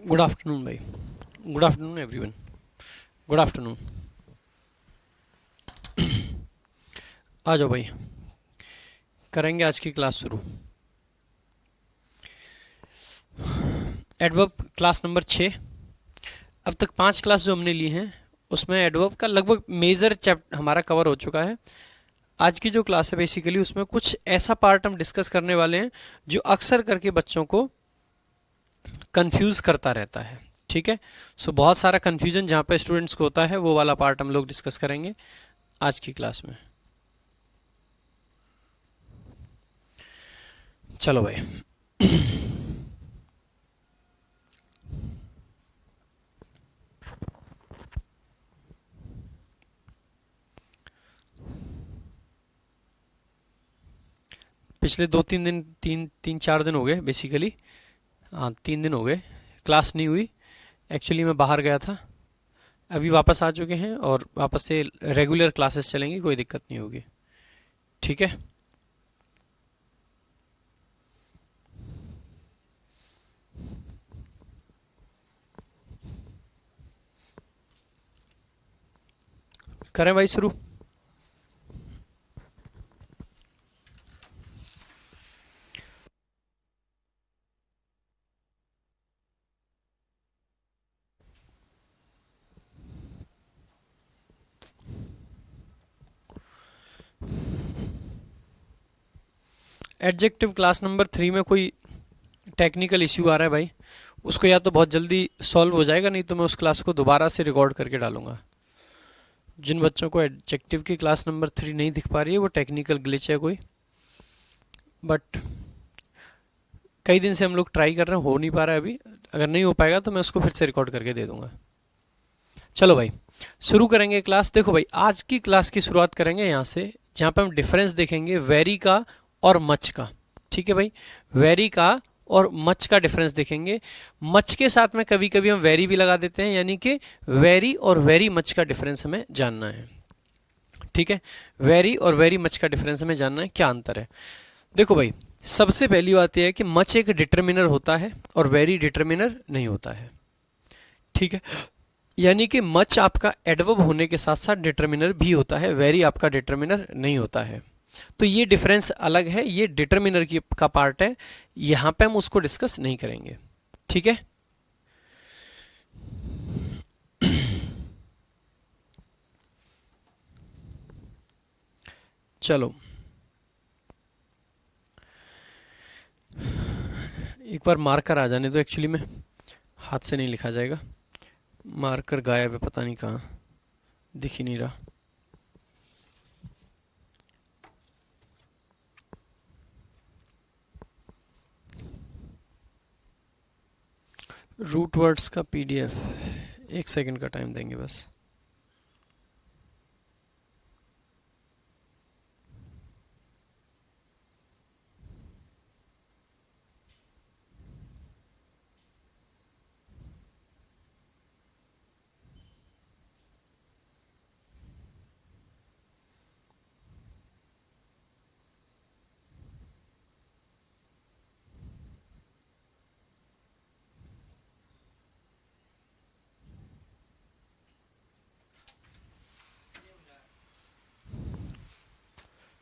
Good afternoon भाई, good afternoon everyone, good afternoon. आ जाओ भाई, करेंगे आज की क्लास शुरू। Adverb class number 6। अब तक 5 क्लास जो हमने ली हैं उसमें एडवर्ब का लगभग मेजर चैप्टर हमारा कवर हो चुका है। आज की जो क्लास है बेसिकली उसमें कुछ ऐसा पार्ट हम डिस्कस करने वाले हैं जो अक्सर करके बच्चों को कंफ्यूज करता रहता है। ठीक है, सो बहुत सारा कंफ्यूजन जहाँ पे स्टूडेंट्स को होता है वो वाला पार्ट हम लोग डिस्कस करेंगे आज की क्लास में। चलो भाई, पिछले 2-3 दिन, 3-4 दिन हो गए बेसिकली। हाँ, 3 दिन हो गए क्लास नहीं हुई। एक्चुअली मैं बाहर गया था, अभी वापस आ चुके हैं और वापस से रेगुलर क्लासेस चलेंगी, कोई दिक्कत नहीं होगी। ठीक है, करें भाई शुरू। एडजेक्टिव क्लास नंबर 3 में कोई टेक्निकल इश्यू आ रहा है भाई, उसको या तो बहुत जल्दी सॉल्व हो जाएगा, नहीं तो मैं उस क्लास को दोबारा से रिकॉर्ड करके डालूंगा। जिन बच्चों को एडजेक्टिव की क्लास नंबर 3 नहीं दिख पा रही है वो टेक्निकल ग्लिच है कोई, बट कई दिन से हम लोग ट्राई कर रहे हैं, हो नहीं पा रहा है अभी। अगर नहीं हो पाएगा तो मैं उसको फिर से रिकॉर्ड करके दे दूंगा। चलो भाई शुरू करेंगे क्लास। देखो भाई, आज की क्लास की शुरुआत करेंगे यहाँ से, जहाँ पे हम डिफरेंस देखेंगे वेरी का और मच का। ठीक है भाई, वेरी का और मच का डिफरेंस देखेंगे। मच के साथ में कभी कभी हम वेरी भी लगा देते हैं, यानी कि वेरी और वेरी मच का डिफरेंस हमें जानना है। ठीक है, वेरी और वेरी मच का डिफरेंस हमें जानना है, क्या अंतर है। देखो भाई, सबसे पहली बात यह है कि मच एक डिटर्मिनर होता है और वेरी डिटर्मिनर नहीं होता है। ठीक है, यानी कि मच आपका एडवर्ब होने के साथ साथ डिटर्मिनर भी होता है, वेरी आपका डिटर्मिनर नहीं होता है। तो ये डिफरेंस अलग है, ये डिटर्मिनर की का पार्ट है, यहां पे हम उसको डिस्कस नहीं करेंगे। ठीक है, चलो एक बार मार्कर आ जाने दो, एक्चुअली में हाथ से नहीं लिखा जाएगा, मार्कर गायब है, पता नहीं कहाँ, दिख ही नहीं रहा। रूट वर्ड्स का पीडीएफ, 1 सेकंड का टाइम देंगे बस।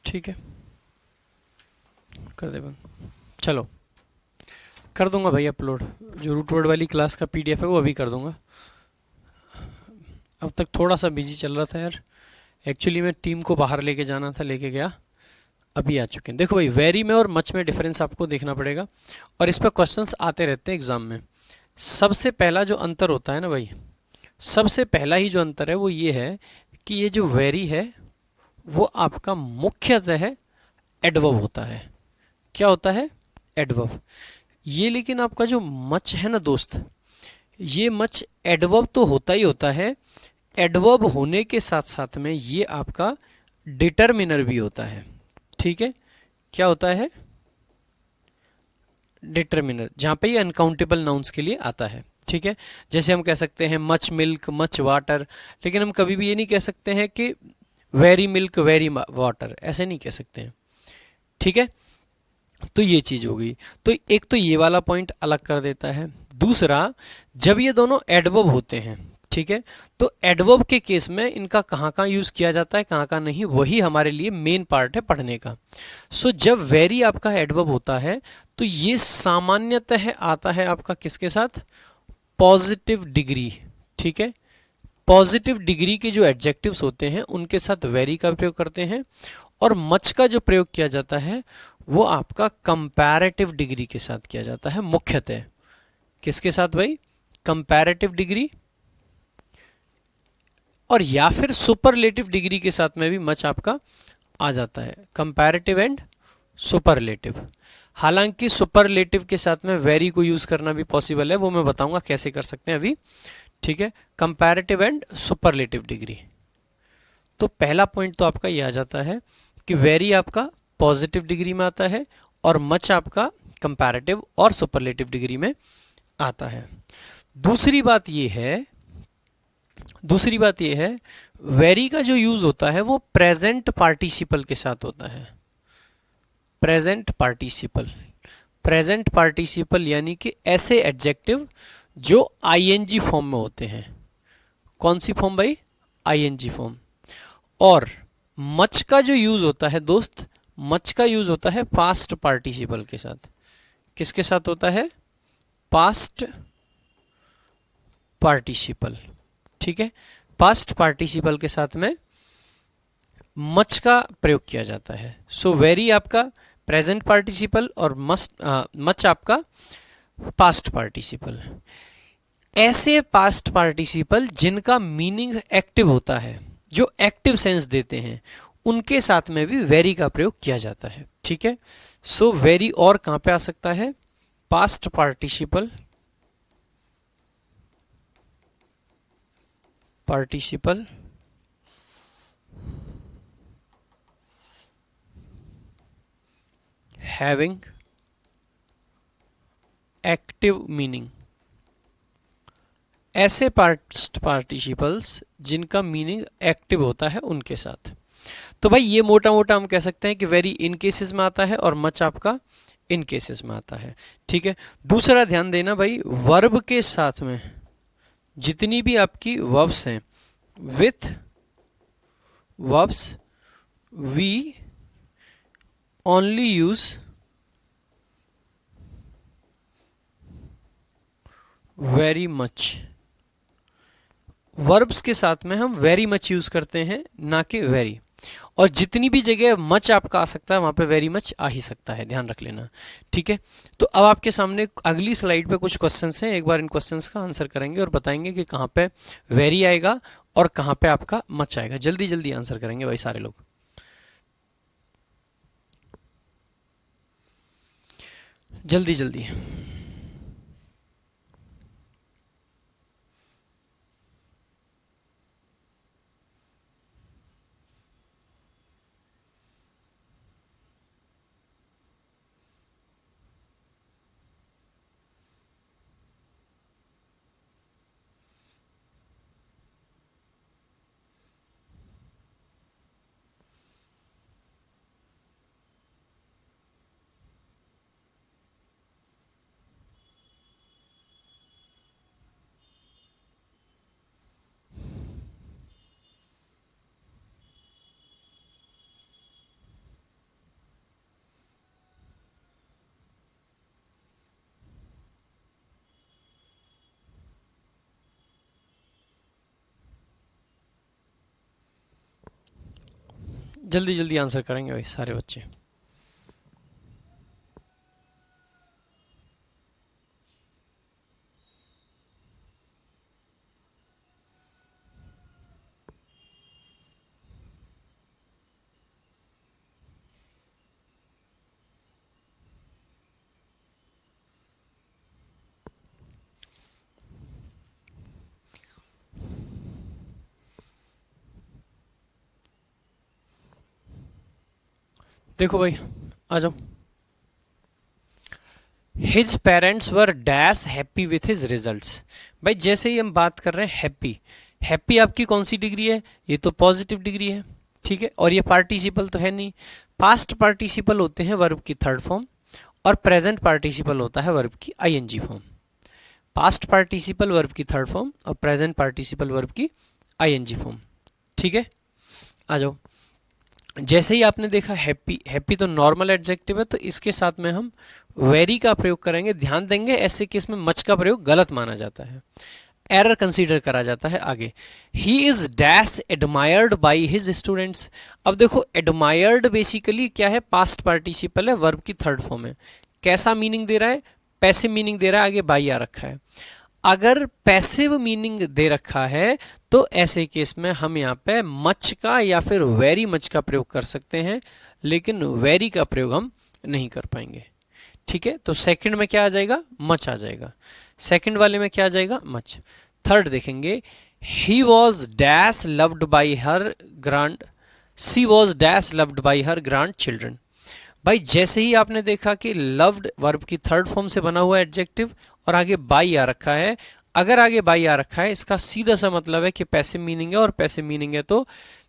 ठीक है, कर दे बंद। चलो कर दूंगा भाई अपलोड, जो रूट वर्ड वाली क्लास का पीडीएफ है वो अभी कर दूंगा। अब तक थोड़ा सा बिजी चल रहा था यार, एक्चुअली मैं टीम को बाहर लेके जाना था, लेके गया, अभी आ चुके हैं। देखो भाई, वेरी में और मच में डिफरेंस आपको देखना पड़ेगा और इस पर क्वेश्चंस आते रहते हैं एग्जाम में। सबसे पहला जो अंतर होता है ना भाई, सबसे पहला ही जो अंतर है वो ये है कि ये जो वेरी है वो आपका मुख्यतः एडवर्ब होता है। क्या होता है? एडवर्ब। ये लेकिन आपका जो मच है ना दोस्त, ये मच एडवर्ब तो होता ही होता है, एडवर्ब होने के साथ साथ में ये आपका डिटर्मिनर भी होता है। ठीक है, क्या होता है? डिटर्मिनर, जहां पे ये अनकाउंटेबल नाउन्स के लिए आता है। ठीक है, जैसे हम कह सकते हैं मच मिल्क, मच वाटर, लेकिन हम कभी भी ये नहीं कह सकते हैं कि वेरी मिल्क, वेरी वाटर, ऐसे नहीं कह सकते हैं। ठीक है, तो ये चीज हो गई। तो एक तो ये वाला पॉइंट अलग कर देता है। दूसरा, जब ये दोनों एडवर्ब होते हैं, ठीक है, तो एडवर्ब के केस में इनका कहाँ कहाँ यूज किया जाता है, कहाँ कहाँ नहीं, वही हमारे लिए मेन पार्ट है पढ़ने का। सो जब वेरी आपका एडवर्ब होता है तो ये सामान्यतः आता है आपका किसके साथ, पॉजिटिव डिग्री, ठीक है। पॉजिटिव डिग्री के जो एडजेक्टिव्स होते हैं उनके साथ वेरी का प्रयोग करते हैं, और मच का जो प्रयोग किया जाता है वो आपका कंपैरेटिव डिग्री के साथ किया जाता है मुख्यतः। किसके साथ भाई, कंपैरेटिव डिग्री, और या फिर सुपरलेटिव डिग्री के साथ में भी मच आपका आ जाता है, कंपैरेटिव एंड सुपरलेटिव। हालांकि सुपरलेटिव के साथ में वेरी को यूज करना भी पॉसिबल है, वो मैं बताऊंगा कैसे कर सकते हैं अभी, ठीक है। Comparative and superlative degree. तो पहला पॉइंट तो आपका ये आ जाता है कि वेरी आपका पॉजिटिव डिग्री में आता है और मच आपका कंपैरेटिव और सुपरलेटिव डिग्री में आता है। दूसरी बात ये है वेरी का जो यूज होता है वो प्रेजेंट पार्टिसिपल के साथ होता है। प्रेजेंट पार्टिसिपल यानी कि ऐसे एडजेक्टिव जो आईएनजी फॉर्म में होते हैं। कौन सी फॉर्म भाई, आईएनजी फॉर्म। और मच का जो यूज होता है दोस्त, मच का यूज होता है पास्ट पार्टिसिपल के साथ। किसके साथ होता है, पास्ट पार्टिसिपल, ठीक है। पास्ट पार्टिसिपल के साथ में मच का प्रयोग किया जाता है। सो वेरी आपका प्रेजेंट पार्टिसिपल और मच आपका पास्ट पार्टिसिपल। ऐसे पास्ट पार्टिसिपल जिनका मीनिंग एक्टिव होता है, जो एक्टिव सेंस देते हैं, उनके साथ में भी वेरी का प्रयोग किया जाता है, ठीक है। सो वेरी और कहां पे आ सकता है, past participle having active meaning. ऐसे पास्ट पार्टिसिपल्स जिनका मीनिंग एक्टिव होता है उनके साथ। तो भाई ये मोटा मोटा हम कह सकते हैं कि वेरी इन केसेस में आता है और मच आपका इन केसेस में आता है, ठीक है। दूसरा ध्यान देना भाई, वर्ब के साथ में जितनी भी आपकी वर्ब्स हैं, with verbs we only use very much. Verbs के साथ में हम वेरी मच यूज करते हैं, ना कि वेरी। और जितनी भी जगह मच आपका आ सकता है वहां पे वेरी मच आ ही सकता है, ध्यान रख लेना, ठीक है। तो अब आपके सामने अगली स्लाइड पे कुछ क्वेश्चंस हैं, एक बार इन क्वेश्चंस का आंसर करेंगे और बताएंगे कि कहाँ पे वेरी आएगा और कहाँ पे आपका मच आएगा। जल्दी जल्दी आंसर करेंगे भाई सारे लोग, जल्दी जल्दी। जल्दी जल्दी आंसर करेंगे भाई सारे बच्चे। देखो भाई आ जाओ। His parents were dash happy with his results. भाई जैसे ही हम बात कर रहे हैं हैप्पी, हैप्पी आपकी कौन सी डिग्री है, ये तो पॉजिटिव डिग्री है, ठीक है। और ये पार्टिसिपल तो है नहीं। पास्ट पार्टिसिपल होते हैं वर्ब की थर्ड फॉर्म और प्रेजेंट पार्टिसिपल होता है वर्ब की ING form. Past participle verb की थर्ड फॉर्म और प्रेजेंट पार्टिसिपल वर्ब की आईएनजी फॉर्म। ठीक है, आ जाओ। जैसे ही आपने देखा हैप्पी, हैप्पी तो नॉर्मल एडजेक्टिव है, तो इसके साथ में हम वेरी का प्रयोग करेंगे। ध्यान देंगे ऐसे केस में मच का प्रयोग गलत माना जाता है, एरर कंसीडर करा जाता है। आगे, he is dash admired by his students. अब देखो एडमायर्ड बेसिकली क्या है, पास्ट पार्टिसिपल है, वर्ब की थर्ड फॉर्म है। कैसा मीनिंग दे रहा है, पैसिव मीनिंग दे रहा है, आगे बाई आ रखा है। अगर पैसिव मीनिंग दे रखा है तो ऐसे केस में हम यहाँ पे मच का या फिर वेरी मच का प्रयोग कर सकते हैं, लेकिन वेरी का प्रयोग हम नहीं कर पाएंगे। ठीक है, तो सेकंड में क्या आ जाएगा, मच आ जाएगा। सेकंड वाले में क्या आ जाएगा, मच। थर्ड देखेंगे, he was dash loved by her grand, she was dash loved by her grandchildren. भाई जैसे ही आपने देखा कि लव्ड वर्ब की थर्ड फॉर्म से बना हुआ एडजेक्टिव और आगे बाई आ रखा है, अगर आगे बाई आ रखा है इसका सीधा सा मतलब है कि पैसिव मीनिंग है, और पैसिव मीनिंग है तो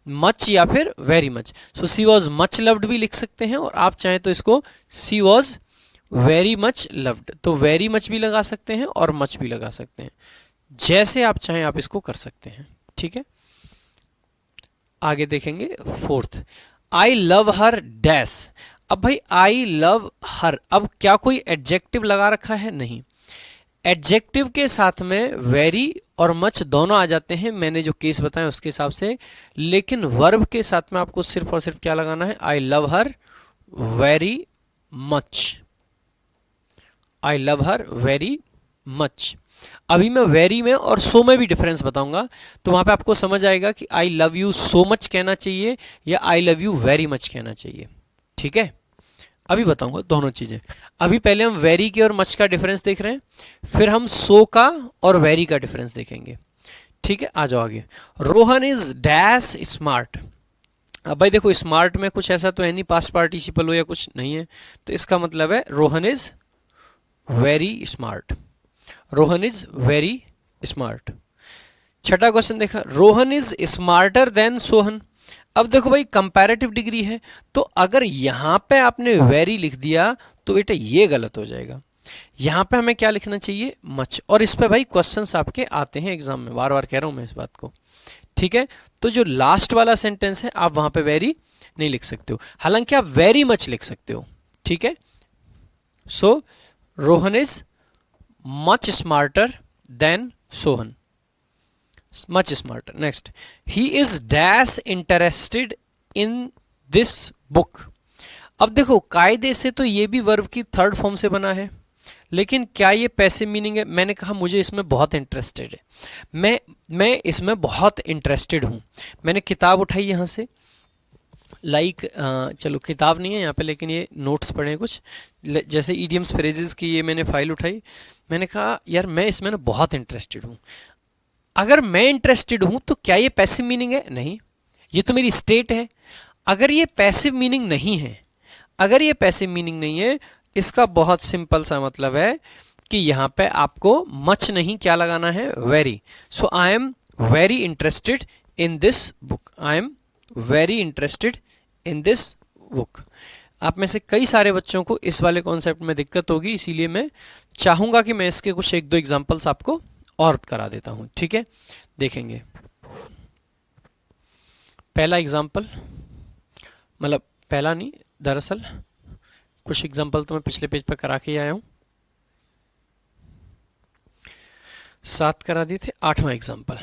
मच या फिर very much. So she was much loved भी लिख सकते हैं, और आप चाहें तो इसको she was very much loved, तो वेरी मच भी लगा सकते हैं और मच भी लगा सकते हैं, जैसे आप चाहें आप इसको कर सकते हैं। ठीक है, आगे देखेंगे fourth, I love her dash. अब भाई आई लव हर, अब क्या कोई एडजेक्टिव लगा रखा है, नहीं। एडजेक्टिव के साथ में वेरी और मच दोनों आ जाते हैं, मैंने जो केस बताया उसके हिसाब से, लेकिन वर्ब के साथ में आपको सिर्फ और सिर्फ क्या लगाना है, I love her very much, I love her very much. अभी मैं वेरी में और सो में भी डिफरेंस बताऊंगा, तो वहां पे आपको समझ आएगा कि I love you so much कहना चाहिए या I love you very much कहना चाहिए। ठीक है, अभी बताऊंगा दोनों चीजें। अभी पहले हम वेरी के और मच का डिफरेंस देख रहे हैं, फिर हम सो का और वेरी का डिफरेंस देखेंगे। ठीक है, आ जाओ आगे। Rohan is dash smart. अब भाई देखो स्मार्ट में कुछ ऐसा तो है नहीं, पास्ट पार्टिसिपल हो या कुछ नहीं है, तो इसका मतलब है Rohan is very smart, Rohan is very smart. छठा क्वेश्चन देखा, Rohan is smarter than Sohan. अब देखो भाई कंपैरेटिव डिग्री है, तो अगर यहां पे आपने वेरी लिख दिया तो बेटा ये गलत हो जाएगा। यहां पे हमें क्या लिखना चाहिए, मच। और इस पे भाई क्वेश्चंस आपके आते हैं एग्जाम में, बार बार कह रहा हूं मैं इस बात को। ठीक है, तो जो लास्ट वाला सेंटेंस है आप वहां पे वेरी नहीं लिख सकते हो, हालांकि आप वेरी मच लिख सकते हो। ठीक है, so Rohan is much smarter than Sohan, much smarter. Next, he is dash interested in this book. अब देखो कायदे से तो ये भी वर्ब की थर्ड फॉर्म से बना है, लेकिन क्या ये पैसिव मीनिंग है? मैंने कहा मुझे इसमें बहुत इंटरेस्टेड है, मैं इसमें बहुत इंटरेस्टेड हूँ। मैंने किताब उठाई यहाँ से, चलो किताब नहीं है यहाँ पे, लेकिन ये नोट्स पढ़े हैं कुछ, जैसे ईडियम्स फ्रेजेस की ये मैंने फाइल उठाई। मैंने कहा यार मैं इसमें ना बहुत इंटरेस्टेड हूँ। अगर मैं इंटरेस्टेड हूं तो क्या ये पैसिव मीनिंग है? नहीं, ये तो मेरी स्टेट है। अगर ये पैसिव मीनिंग नहीं है, अगर ये पैसिव मीनिंग नहीं है, इसका बहुत सिंपल सा मतलब है कि यहां पे आपको मच नहीं क्या लगाना है, very. So I am very interested in this book, I am very interested in this book. आप में से कई सारे बच्चों को इस वाले कॉन्सेप्ट में दिक्कत होगी, इसीलिए मैं चाहूंगा कि मैं इसके कुछ एक दो एग्जाम्पल्स आपको और करा देता हूं। ठीक है, देखेंगे पहला एग्जाम्पल, मतलब पहला नहीं, दरअसल कुछ एग्जाम्पल तो मैं पिछले पेज पर करा के आया हूं, 7 करा दिए थे, 8वां एग्जाम्पल।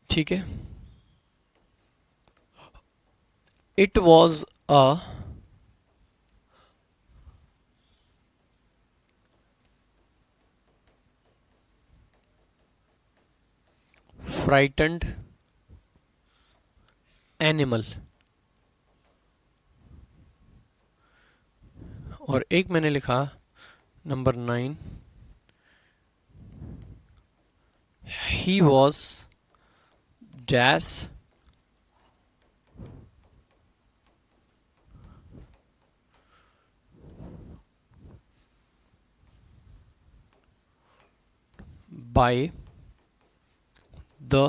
ठीक है, it was a frightened animal. और एक मैंने लिखा number 9, he was dash by the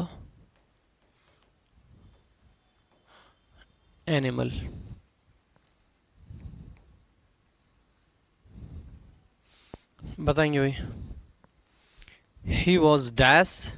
animal। बताएंगे भाई। ही वॉज डैश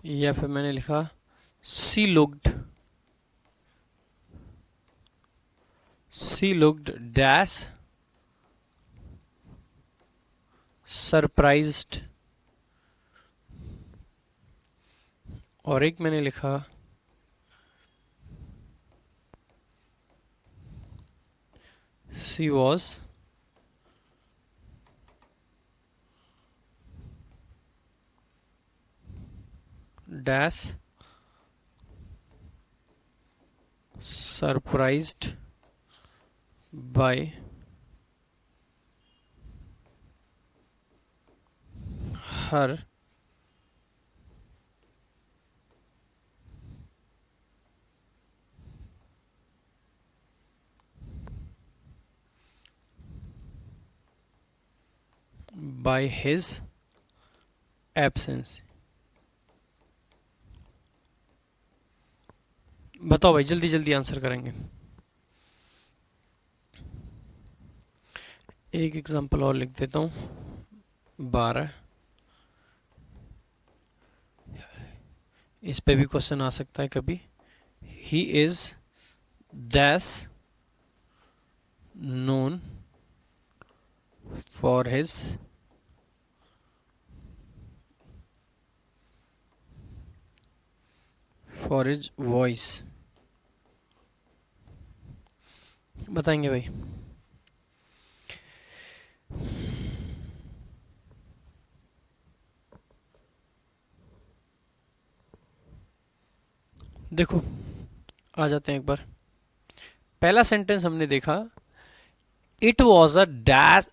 या फिर मैंने लिखा सी लुक्ड डैश सरप्राइज्ड, और एक मैंने लिखा she was dash surprised by her by his absence. बताओ भाई, जल्दी जल्दी आंसर करेंगे। एक एग्जांपल और लिख देता हूँ, 12। इस पे भी क्वेश्चन आ सकता है कभी। He is dash known for his voice. बताएंगे भाई। देखो, आ जाते हैं एक बार। पहला सेंटेंस हमने देखा, it was a dash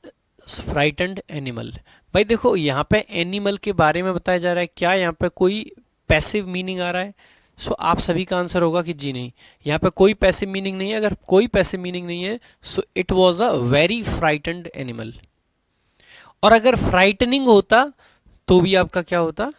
frightened animal. भाई देखो, यहाँ पे एनिमल के बारे में बताया जा रहा है, क्या यहाँ पे कोई पैसिव मीनिंग आ रहा है? सो आप सभी का आंसर होगा कि जी नहीं, यहाँ पे कोई पैसिव मीनिंग नहीं है। अगर कोई पैसिव मीनिंग नहीं है, so it was a very frightened animal. और अगर फ्राइटनिंग होता तो भी आपका क्या होता?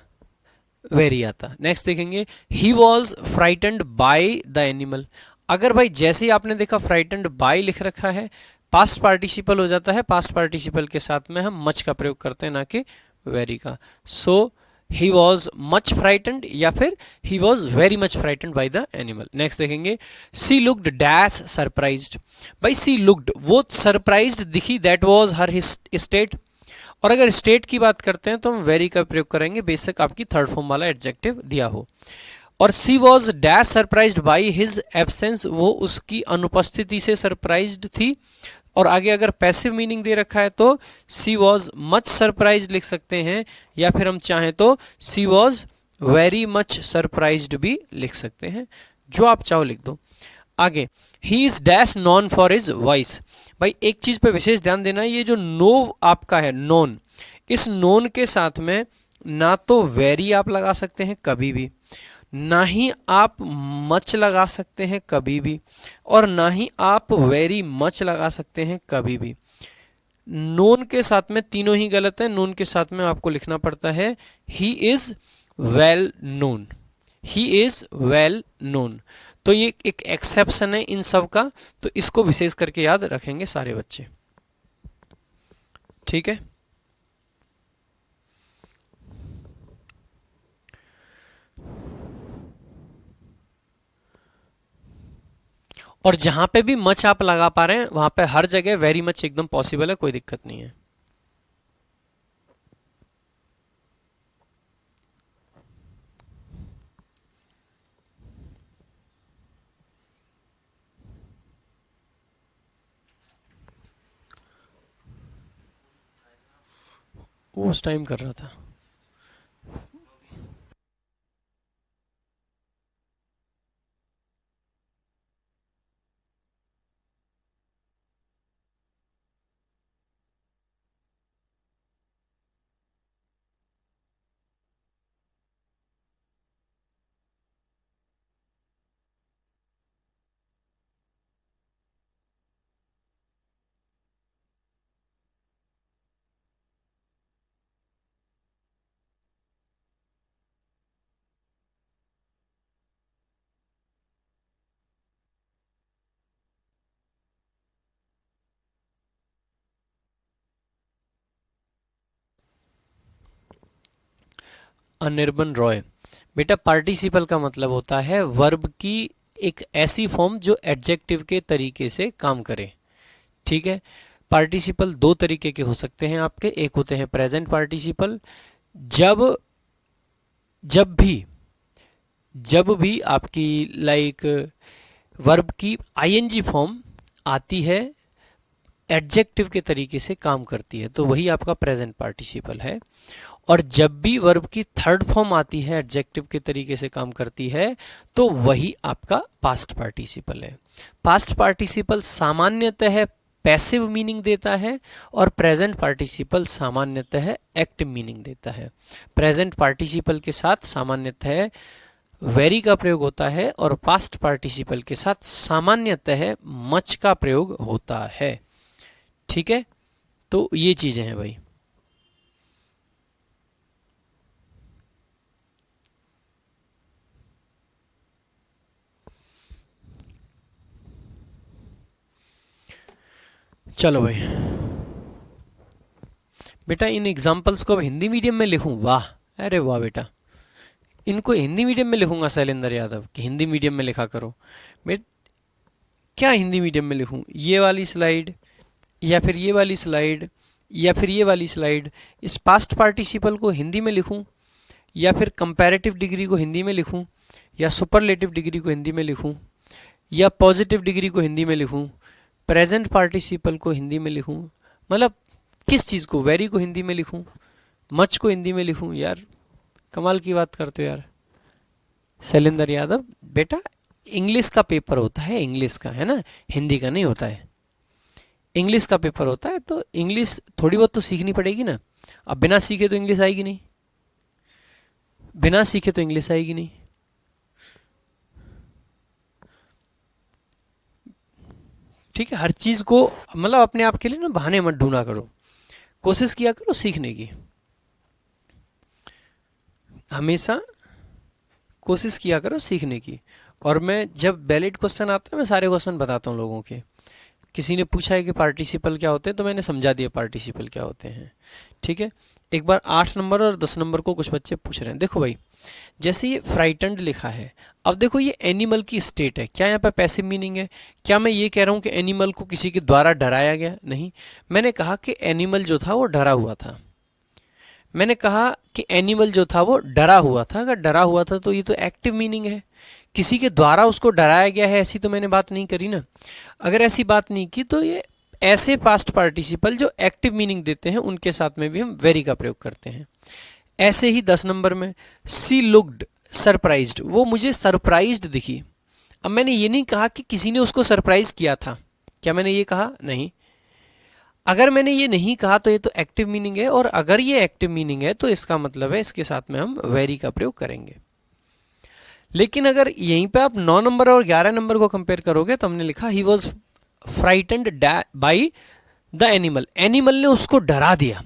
वेरी आता। नेक्स्ट देखेंगे, he was frightened by the animal. अगर भाई जैसे ही आपने देखा फ्राइटेंड बाय लिख रखा है, पास्ट पार्टिसिपल हो जाता है। पास्ट पार्टिसिपल के साथ में हम मच का प्रयोग करते हैं, ना कि वेरी का। सो ही वॉज मच फ्राइटेंड या फिर he was very much frightened by the animal. Next देखेंगे, सी लुक्ड डैश सरप्राइज्ड। भाई सी लुक्ड, वो सरप्राइज्ड दिखी, दैट वॉज हर स्टेट। और अगर स्टेट की बात करते हैं तो हम वेरी का प्रयोग करेंगे, बेशक आपकी थर्ड फॉर्म वाला एडजेक्टिव दिया हो। और she was dash surprised by his absence, वो उसकी अनुपस्थिति से सरप्राइज्ड थी। और आगे अगर पैसिव मीनिंग दे रखा है तो सी वॉज मच सरप्राइज्ड लिख सकते हैं, या फिर हम चाहें तो सी वॉज वेरी मच सरप्राइज्ड भी लिख सकते हैं। जो आप चाहो लिख दो। आगे, he is dash non for his voice. भाई एक चीज पे विशेष ध्यान देना, ये जो नो आपका है नॉन, इस नॉन के साथ में ना तो वेरी आप लगा सकते हैं कभी भी, ना ही आप मच लगा सकते हैं कभी भी, और ना ही आप वेरी मच लगा सकते हैं कभी भी। नोन के साथ में तीनों ही गलत है। नोन के साथ में आपको लिखना पड़ता है he is well known. He is well known. तो ये एक एक्सेप्शन है इन सब का, तो इसको विशेष करके याद रखेंगे सारे बच्चे। ठीक है। और जहां पे भी मच आप लगा पा रहे हैं वहां पे हर जगह वेरी मच एकदम पॉसिबल है, कोई दिक्कत नहीं है। वो उस टाइम कर रहा था। अनिर्बन रॉय। बेटा पार्टिसिपल का मतलब होता है वर्ब की एक ऐसी फॉर्म जो एडजेक्टिव के तरीके से काम करे। ठीक है, पार्टिसिपल दो तरीके के हो सकते हैं आपके। एक होते हैं प्रेजेंट पार्टिसिपल, जब भी आपकी लाइक वर्ब की आईएनजी फॉर्म आती है, एडजेक्टिव के तरीके से काम करती है, तो वही आपका प्रेजेंट पार्टिसिपल है। और जब भी वर्ब की थर्ड फॉर्म आती है, एडजेक्टिव के तरीके से काम करती है, तो वही आपका पास्ट पार्टिसिपल है। पास्ट पार्टिसिपल सामान्यतः पैसिव मीनिंग देता है और प्रेजेंट पार्टिसिपल सामान्यतः एक्टिव मीनिंग देता है। प्रेजेंट पार्टिसिपल के साथ सामान्यतः वेरी का प्रयोग होता है और पास्ट पार्टिसिपल के साथ सामान्यतः मच का प्रयोग होता है। ठीक है, तो ये चीजें हैं भाई। चलो भाई, बेटा इन एग्जाम्पल्स को अब हिंदी मीडियम में लिखूं? वाह, अरे वाह बेटा, इनको हिंदी मीडियम में लिखूंगा शैलेंद्र यादव कि हिंदी मीडियम में लिखा करो। मैं क्या हिंदी मीडियम में लिखूं? ये वाली स्लाइड या फिर ये वाली स्लाइड या फिर ये वाली स्लाइड, इस पास्ट पार्टिसिपल को हिंदी में लिखूं या फिर कंपैरेटिव डिग्री को हिंदी में लिखूं या सुपरलेटिव डिग्री को हिंदी में लिखूं या पॉजिटिव डिग्री को हिंदी में लिखूं, प्रेजेंट पार्टिसिपल को हिंदी में लिखूं, मतलब किस चीज़ को? वेरी को हिंदी में लिखूं, मच को हिंदी में लिखूं? यार कमाल की बात करते हो यार शैलेंद्र यादव। बेटा इंग्लिश का पेपर होता है, इंग्लिश का है ना, हिंदी का नहीं होता है। इंग्लिश का पेपर होता है तो इंग्लिश थोड़ी बहुत तो सीखनी पड़ेगी ना। अब बिना सीखे तो इंग्लिश आएगी नहीं, बिना सीखे तो इंग्लिश आएगी नहीं। ठीक है, हर चीज़ को मतलब अपने आप के लिए ना बहाने मत ढूंढा करो, कोशिश किया करो सीखने की, हमेशा कोशिश किया करो सीखने की। और मैं जब वैलिड क्वेश्चन आता है मैं सारे क्वेश्चन बताता हूँ लोगों के। किसी ने पूछा है कि पार्टिसिपल क्या होते हैं, तो मैंने समझा दिया पार्टिसिपल क्या होते हैं। ठीक है, एक बार 8 नंबर और 10 नंबर को कुछ बच्चे पूछ रहे हैं। देखो भाई, जैसे ये फ्राइटन्ड लिखा है, अब देखो ये एनिमल की स्टेट है, क्या यहाँ पर पैसिव मीनिंग है? क्या मैं ये कह रहा हूँ कि एनिमल को किसी के द्वारा डराया गया? नहीं, मैंने कहा कि एनिमल जो था वो डरा हुआ था। मैंने कहा कि एनिमल जो था वो डरा हुआ था। अगर डरा हुआ था तो ये तो एक्टिव मीनिंग है, किसी के द्वारा उसको डराया गया है, ऐसी तो मैंने बात नहीं करी ना। अगर ऐसी बात नहीं की तो ये ऐसे पास्ट पार्टिसिपल जो एक्टिव मीनिंग देते हैं उनके साथ में भी हम वेरी का प्रयोग करते हैं। ऐसे ही 10 नंबर में सी लुक्ड सरप्राइज्ड, वो मुझे सरप्राइज्ड दिखी। अब मैंने ये नहीं कहा कि किसी ने उसको सरप्राइज किया था, क्या मैंने ये कहा? नहीं। अगर मैंने ये नहीं कहा तो ये तो एक्टिव मीनिंग है, और अगर ये एक्टिव मीनिंग है तो इसका मतलब है इसके साथ में हम वेरी का प्रयोग करेंगे। लेकिन अगर यहीं पे आप 9 नंबर और 11 नंबर को कंपेयर करोगे तो हमने लिखा he was frightened by the animal, animal ने उसको डरा दिया,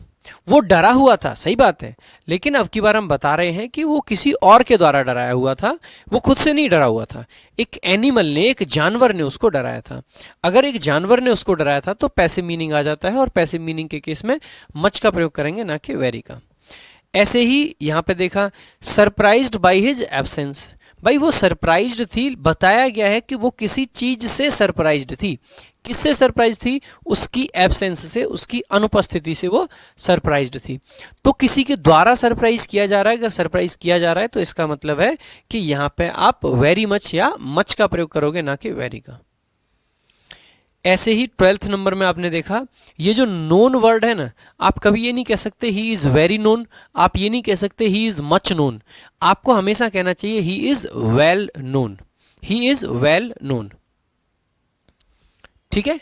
वो डरा हुआ था, सही बात है। लेकिन अब की बार हम बता रहे हैं कि वो किसी और के द्वारा डराया हुआ था, वो खुद से नहीं डरा हुआ था। एक एनिमल ने, एक जानवर ने उसको डराया था। अगर एक जानवर ने उसको डराया था तो पैसिव मीनिंग आ जाता है, और पैसिव मीनिंग के केस में मच का प्रयोग करेंगे, ना कि वेरी का। ऐसे ही यहाँ पे देखा सरप्राइज्ड बाई हिज एब्सेंस, भाई वो सरप्राइज्ड थी, बताया गया है कि वो किसी चीज से सरप्राइज्ड थी। किससे सरप्राइज थी? उसकी एब्सेंस से, उसकी अनुपस्थिति से वो सरप्राइज्ड थी। तो किसी के द्वारा सरप्राइज किया जा रहा है, अगर सरप्राइज किया जा रहा है तो इसका मतलब है कि यहाँ पे आप वेरी मच या मच का प्रयोग करोगे, ना कि वेरी का। ऐसे ही 12th नंबर में आपने देखा ये जो नोन वर्ड है ना, आप कभी ये नहीं कह सकते ही इज वेरी नोन, आप ये नहीं कह सकते ही इज मच नोन, आपको हमेशा कहना चाहिए he is well known, he is well known. ठीक है,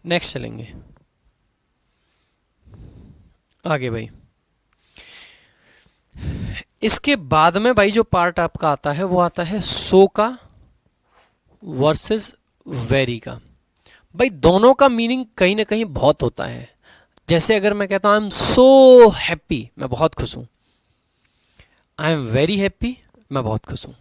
नेक्स्ट चलेंगे आगे भाई। इसके बाद में भाई जो पार्ट आपका आता है वो आता है सो का वर्सेस वेरी का। भाई दोनों का मीनिंग कहीं ना कहीं बहुत होता है। जैसे अगर मैं कहता हूं आई एम सो हैप्पी, मैं बहुत खुश हूं। आई एम वेरी हैप्पी, मैं बहुत खुश हूं।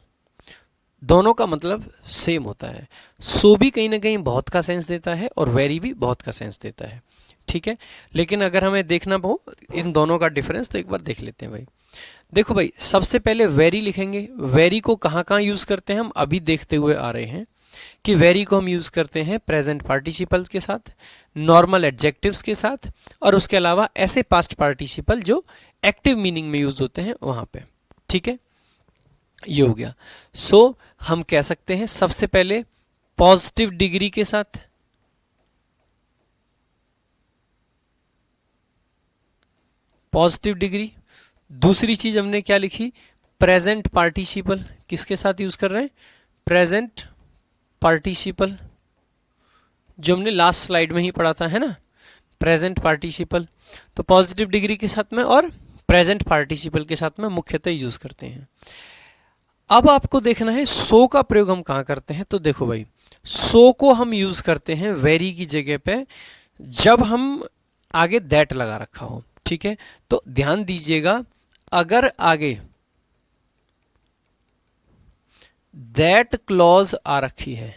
दोनों का मतलब सेम होता है। सो भी कहीं ना कहीं बहुत का सेंस देता है और वेरी भी बहुत का सेंस देता है, ठीक है। लेकिन अगर हमें देखना हो इन दोनों का डिफरेंस तो एक बार देख लेते हैं भाई। देखो भाई, सबसे पहले वेरी लिखेंगे। वेरी को कहाँ कहाँ यूज करते हैं हम अभी देखते हुए आ रहे हैं कि वेरी को हम यूज करते हैं प्रेजेंट पार्टिसिपल के साथ, नॉर्मल एडजेक्टिव्स के साथ, और उसके अलावा ऐसे पास्ट पार्टिसिपल जो एक्टिव मीनिंग में यूज होते हैं वहां पे, ठीक है। ये हो गया। सो हम कह सकते हैं सबसे पहले पॉजिटिव डिग्री के साथ, पॉजिटिव डिग्री। दूसरी चीज हमने क्या लिखी, प्रेजेंट पार्टिसिपल, किसके साथ यूज कर रहे हैं, प्रेजेंट पार्टिसिपल, जो हमने लास्ट स्लाइड में ही पढ़ा था, है ना, प्रेजेंट पार्टिसिपल। तो पॉजिटिव डिग्री के साथ में और प्रेजेंट पार्टिसिपल के साथ में मुख्यतः यूज करते हैं। अब आपको देखना है सो का प्रयोग हम कहाँ करते हैं। तो देखो भाई, सो को हम यूज करते हैं वेरी की जगह पे जब हम आगे दैट लगा रखा हो, ठीक है। तो ध्यान दीजिएगा, अगर आगे दैट क्लॉज आ रखी है,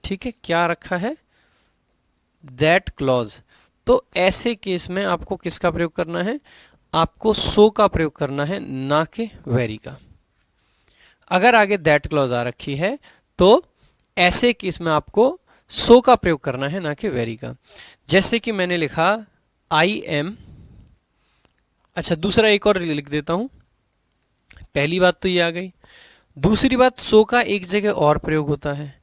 ठीक है, क्या रखा है, दैट क्लॉज, तो ऐसे केस में आपको किसका प्रयोग करना है, आपको सो का प्रयोग करना है, ना कि वेरी का। अगर आगे दैट क्लॉज आ रखी है तो ऐसे केस में आपको सो का प्रयोग करना है, ना कि वेरी का। जैसे कि मैंने लिखा आई एम, अच्छा दूसरा एक और लिख देता हूं। पहली बात तो ये आ गई। दूसरी बात, सो का एक जगह और प्रयोग होता है,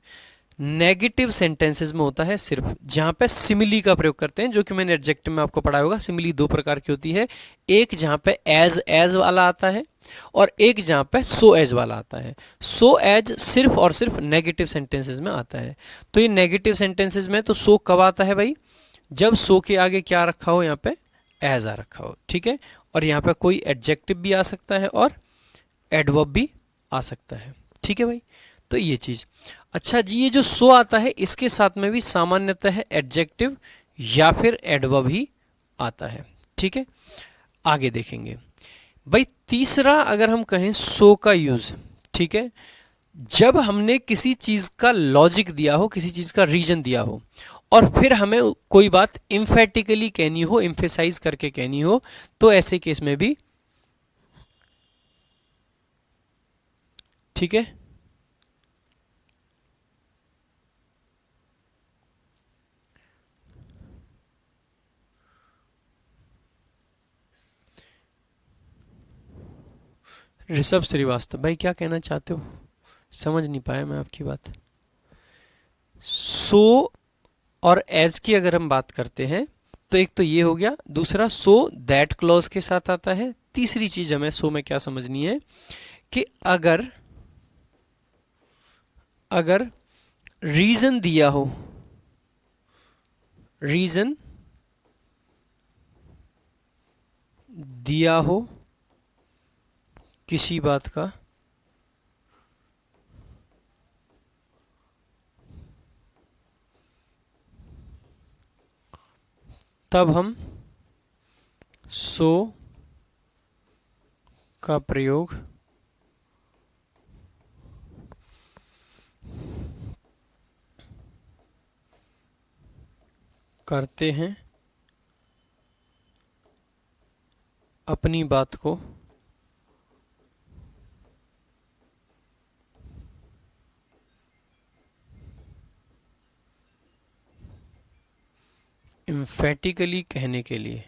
नेगेटिव सेंटेंसेस में होता है सिर्फ, जहां पे सिमिली का प्रयोग करते हैं, जो कि मैंने एडजेक्टिव में आपको पढ़ाया होगा। सिमिली दो प्रकार की होती है, एक जहां पे एज वाला आता है और एक जहां पे सो एज वाला आता है। सो एज सिर्फ और सिर्फ नेगेटिव सेंटेंसेस में आता है। तो ये नेगेटिव सेंटेंसेस में तो सो कब आता है भाई, जब सो के आगे क्या रखा हो, यहाँ पे एज आ रखा हो, ठीक है। और यहाँ पे कोई एडजेक्टिव भी आ सकता है और एडवर्ब भी आ सकता है, ठीक है भाई। तो ये चीज, अच्छा जी, ये जो सो आता है इसके साथ में भी सामान्यतः एडजेक्टिव या फिर एडवर्ब ही आता है, ठीक है। आगे देखेंगे भाई। तीसरा अगर हम कहें सो का यूज, ठीक है, जब हमने किसी चीज का लॉजिक दिया हो, किसी चीज का रीजन दिया हो, और फिर हमें कोई बात इम्फेटिकली कहनी हो, इम्फेसाइज करके कहनी हो, तो ऐसे केस में भी, ठीक है। ऋषभ श्रीवास्तव भाई, क्या कहना चाहते हो, समझ नहीं पाया मैं आपकी बात। सो और एज की अगर हम बात करते हैं तो एक तो ये हो गया, दूसरा सो दैट क्लॉज के साथ आता है। तीसरी चीज हमें सो में क्या समझनी है कि अगर अगर रीजन दिया हो, रीजन दिया हो किसी बात का, तब हम सो का प्रयोग करते हैं अपनी बात को एम्फेटिकली कहने के लिए।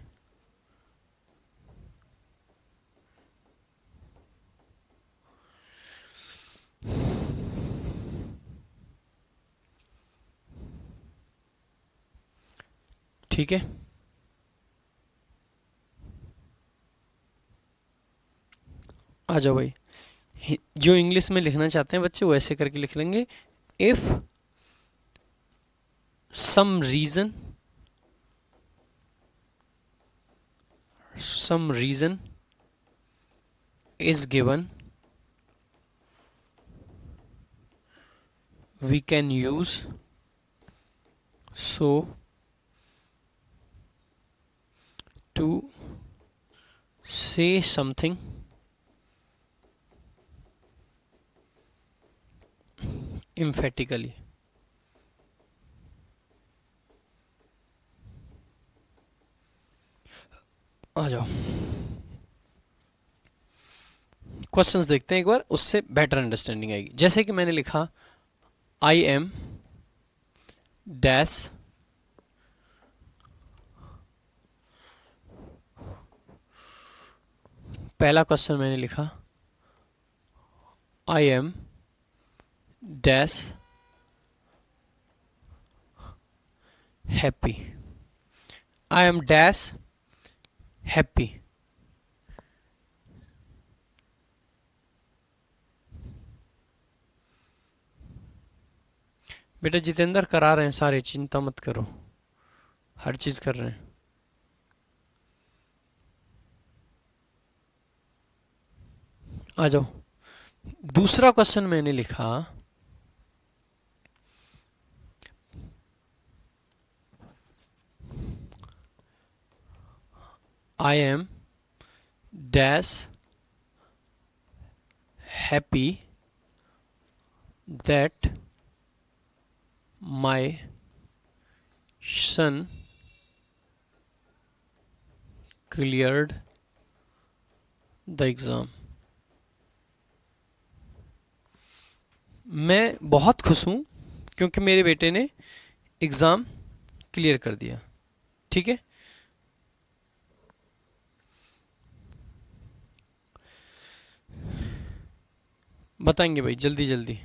ठीक है, आ जाओ भाई। जो इंग्लिश में लिखना चाहते हैं बच्चे वो ऐसे करके लिख लेंगे, if some reason, some reason is given, we can use so to say something emphatically. आ जाओ, क्वेश्चंस देखते हैं एक बार, उससे बेटर अंडरस्टैंडिंग आएगी। जैसे कि मैंने लिखा आई एम डैश पहला क्वेश्चन मैंने लिखा I am dash happy, I am dash happy. बेटा जितेंद्र करा रहे हैं सारे, चिंता मत करो, हर चीज कर रहे हैं। आ जाओ, दूसरा क्वेश्चन मैंने लिखा I am dash happy that my son cleared the exam. मैं बहुत खुश हूं क्योंकि मेरे बेटे ने एग्जाम क्लियर कर दिया। ठीक है, बताएंगे भाई जल्दी जल्दी।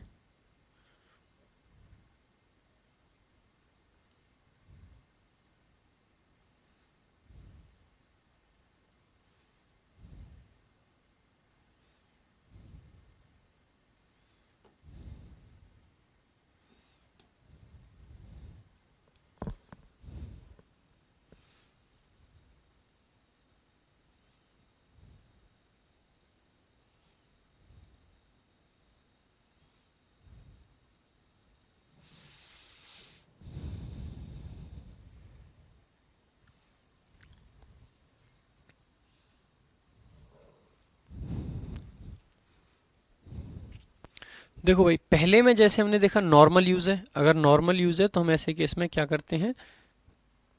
देखो भाई, पहले में जैसे हमने देखा नॉर्मल यूज है, अगर नॉर्मल यूज है तो हम ऐसे केस में क्या करते हैं,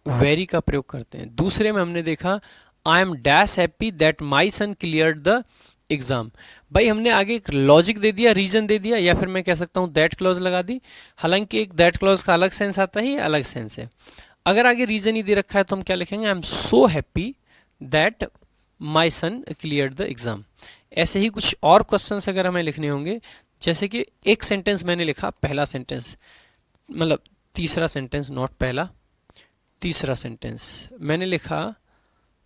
वेरी का प्रयोग करते हैं। दूसरे में हमने देखा I am dash happy that my son cleared the exam. भाई हमने आगे एक लॉजिक दे दिया, रीजन दे दिया, या फिर मैं कह सकता हूं दैट क्लॉज लगा दी। हालांकि एक दैट क्लॉज का अलग सेंस आता है, ये अलग सेंस है। अगर आगे रीजन ही दे रखा है तो हम क्या लिखेंगे, I am so happy that my son cleared the exam. ऐसे ही कुछ और क्वेश्चंस अगर हमें लिखने होंगे, जैसे कि एक सेंटेंस मैंने लिखा, पहला सेंटेंस मतलब तीसरा सेंटेंस, नॉट पहला, तीसरा सेंटेंस मैंने लिखा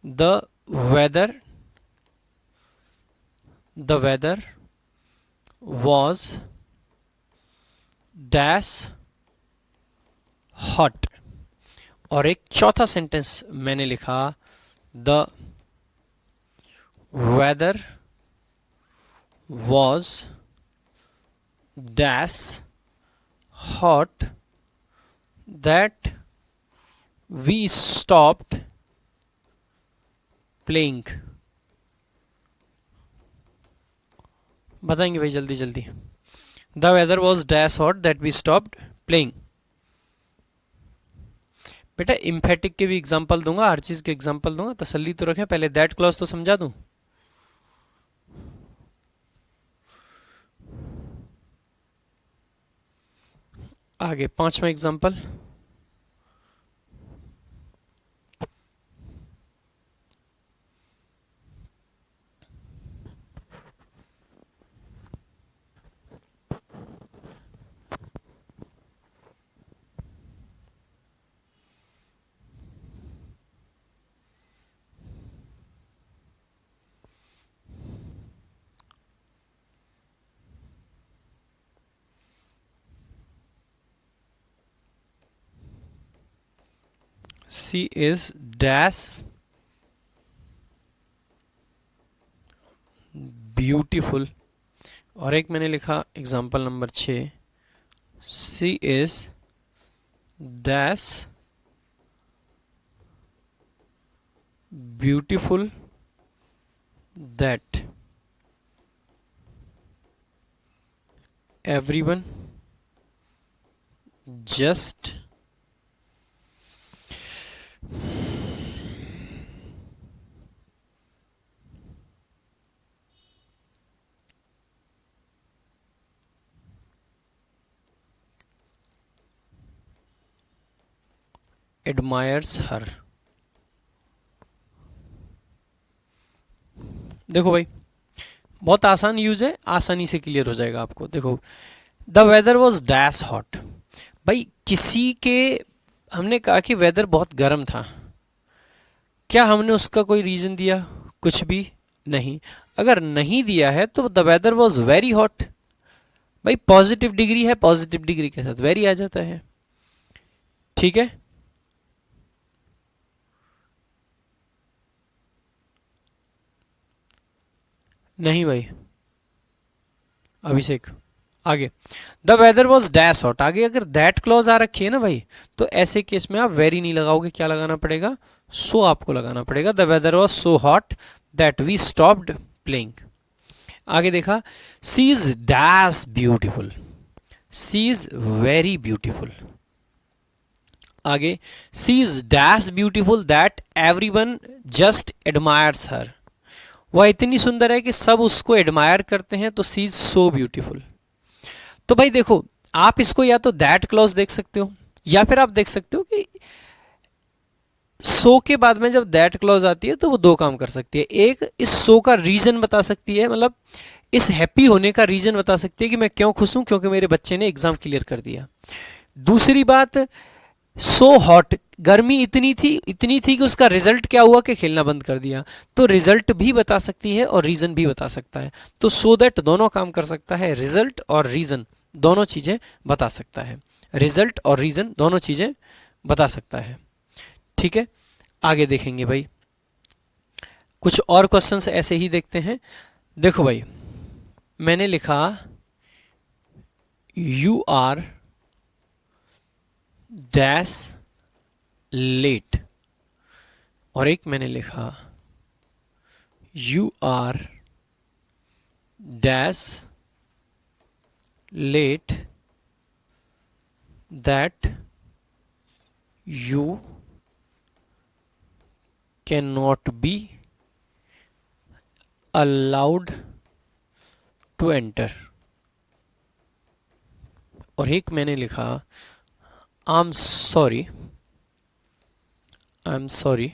the weather was dash hot. और एक चौथा सेंटेंस मैंने लिखा the weather was dash hot that we stopped playing. बताएंगे भाई जल्दी जल्दी। The weather was dash hot that we stopped playing. बेटा इम्फेटिक के भी एग्जाम्पल दूंगा, हर चीज के एग्जाम्पल दूंगा, तसल्ली तो रखें, पहले दैट क्लॉज तो समझा दूं। आगे पांचवा example, she is dash beautiful. और एक मैंने लिखा example number 6, she is dash beautiful that everyone just admires her। देखो भाई, बहुत आसान यूज है, आसानी से क्लियर हो जाएगा आपको। देखो, the weather was dash hot. भाई किसी के, हमने कहा कि वेदर बहुत गर्म था, क्या हमने उसका कोई रीजन दिया? कुछ भी नहीं। अगर नहीं दिया है तो the weather was very hot. भाई पॉजिटिव डिग्री है, पॉजिटिव डिग्री के साथ वेरी आ जाता है। ठीक है, नहीं भाई अभिषेक, आगे the weather was dash hot, आगे अगर दैट क्लॉज आ रखी है ना भाई, तो ऐसे केस में आप वेरी नहीं लगाओगे, क्या लगाना पड़ेगा? सो आपको लगाना पड़ेगा। The weather was so hot that we stopped playing. आगे देखा, she is dash beautiful, she is very beautiful. आगे, she is dash beautiful that everyone just admires her. वह इतनी सुंदर है कि सब उसको एडमायर करते हैं, तो सी इज सो ब्यूटिफुल। तो भाई देखो, आप इसको या तो दैट क्लॉज देख सकते हो, या फिर आप देख सकते हो कि सो के बाद में जब दैट क्लॉज आती है तो वो दो काम कर सकती है। एक, इस सो का रीजन बता सकती है, मतलब इस हैप्पी होने का रीजन बता सकती है कि मैं क्यों खुश हूं, क्योंकि मेरे बच्चे ने एग्जाम क्लियर कर दिया। दूसरी बात, सो हॉट, गर्मी इतनी थी कि उसका रिजल्ट क्या हुआ कि खेलना बंद कर दिया, तो रिजल्ट भी बता सकती है और रीजन भी बता सकता है। तो सो दैट दोनों काम कर सकता है, रिजल्ट और रीजन दोनों चीजें बता सकता है, रिजल्ट और रीजन दोनों चीजें बता सकता है। ठीक है, आगे देखेंगे भाई, कुछ और क्वेश्चंस ऐसे ही देखते हैं। देखो भाई, मैंने लिखा यू आर डैश लेट, और एक मैंने लिखा you are dash late that you can not be allowed to enter. और एक मैंने लिखा I am sorry, I am sorry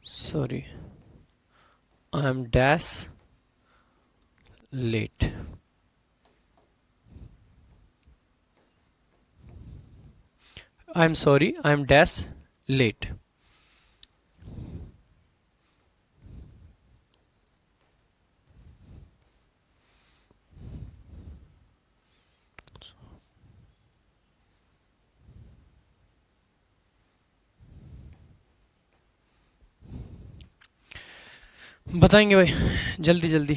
sorry I am dash late. I am sorry I am dash late. बताएंगे भाई जल्दी जल्दी।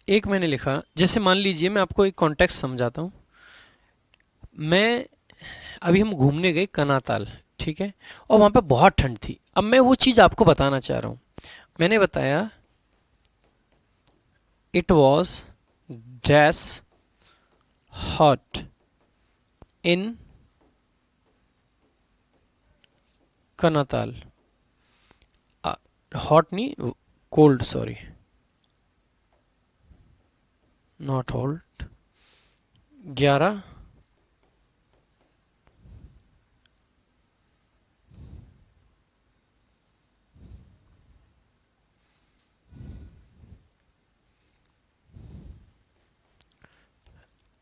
एक मैंने लिखा, जैसे मान लीजिए मैं आपको एक कॉन्टेक्स्ट समझाता हूँ। मैं अभी हम घूमने गए कनाताल, ठीक है, और वहाँ पे बहुत ठंड थी। अब मैं वो चीज़ आपको बताना चाह रहा हूँ। मैंने बताया it was dash hot in Kanatal, hot नहीं, cold, sorry, not hot. 11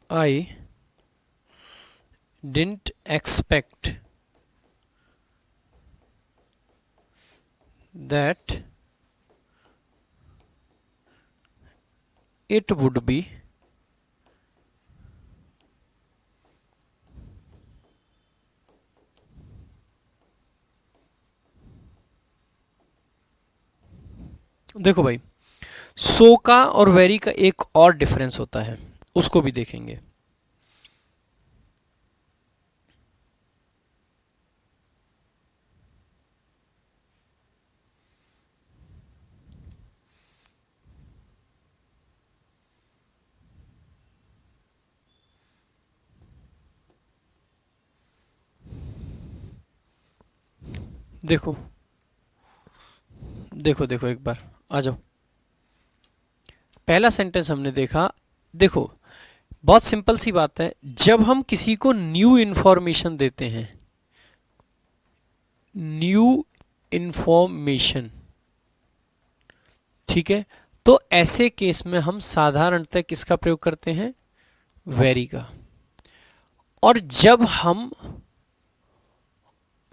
I didn't expect that it would be देखो भाई, सो का और वेरी का एक और डिफरेंस होता है, उसको भी देखेंगे। देखो देखो देखो एक बार आ जाओ। पहला सेंटेंस हमने देखा, देखो बहुत सिंपल सी बात है, जब हम किसी को न्यू इंफॉर्मेशन देते हैं, न्यू इंफॉर्मेशन, ठीक है, तो ऐसे केस में हम साधारणतः किसका प्रयोग करते हैं? वेरी का। और जब हम